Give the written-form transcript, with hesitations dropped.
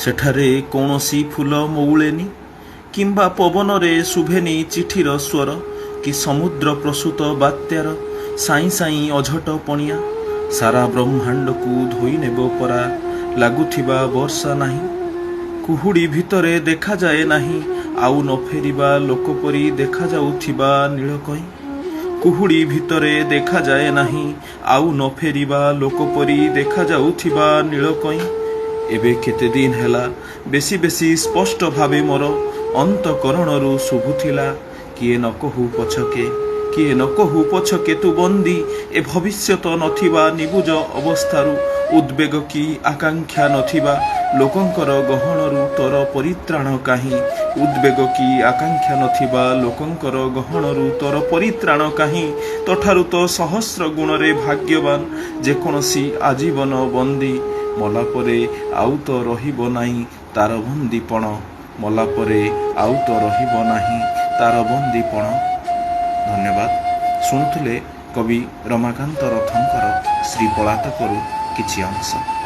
ସେଠାରେ କୌଣସି ଫୁଲ ମଉଳେନି କିମ୍ବା ପବନରେ ଶୁଭେନି ଚିଠିର ସ୍ୱର କି ସମୁଦ୍ର ପ୍ରସୂତ ବାତ୍ୟାର ସାଇଁ ସାଇଁ ଅଝଟ ପଣିଆ। ସାରା ବ୍ରହ୍ମାଣ୍ଡକୁ ଧୋଇ ନେବ ପରା ଲାଗୁଥିବା ବର୍ଷା ନାହିଁ। କୁହୁଡ଼ି ଭିତରେ ଦେଖାଯାଏ ନାହିଁ ଆଉ ନ ଫେରିବା ଲୋକ ପରି ଦେଖାଯାଉଥିବା ନୀଳକଇଁ। କୁହୁଡ଼ି ଭିତରେ ଦେଖାଯାଏ ନାହିଁ ଆଉ ନ ଫେରିବା ଲୋକ ପରି ଦେଖାଯାଉଥିବା ନୀଳକଇଁ। ଏବେ କେତେ ଦିନ ହେଲା ବେଶୀ ବେଶୀ ସ୍ପଷ୍ଟ ଭାବେ ମୋର ଅନ୍ତଃକରଣରୁ ଶୁଭୁଥିଲା, କିଏ ନ କହୁ ପଛକେ, କିଏ ନ କହୁ ପଛକେ ତୁ ବନ୍ଦୀ ଏ ଭବିଷ୍ୟତ ନଥିବା ନିବୁଜ ଅବସ୍ଥାରୁ। ଉଦ୍ବେଗ କି ଆକାଂକ୍ଷା ନଥିବା ଲୋକଙ୍କର ଗହଣରୁ ତୋର ପରିତ୍ରାଣ କାହିଁ? ଉଦ୍ବେଗ କି ଆକାଂକ୍ଷା ନଥିବା ଲୋକଙ୍କର ଗହଣରୁ ତୋର ପରିତ୍ରାଣ କାହିଁ? ତୋଠାରୁ ତ ସହସ୍ର ଗୁଣରେ ଭାଗ୍ୟବାନ ଯେକୌଣସି ଆଜୀବନ ବନ୍ଦୀ। ମଲା ପରେ ଆଉ ତ ରହିବ ନାହିଁ ତାର ବନ୍ଦୀପଣ। ମଲା ପରେ ଆଉ ତ ରହିବ ନାହିଁ ତାର ବନ୍ଦୀପଣ। ଧନ୍ୟବାଦ। ଶୁଣୁଥିଲେ କବି ରମାକାନ୍ତ ରଥଙ୍କର ଶ୍ରୀ ପଳାତକରୁ କିଛି ଅଂଶ।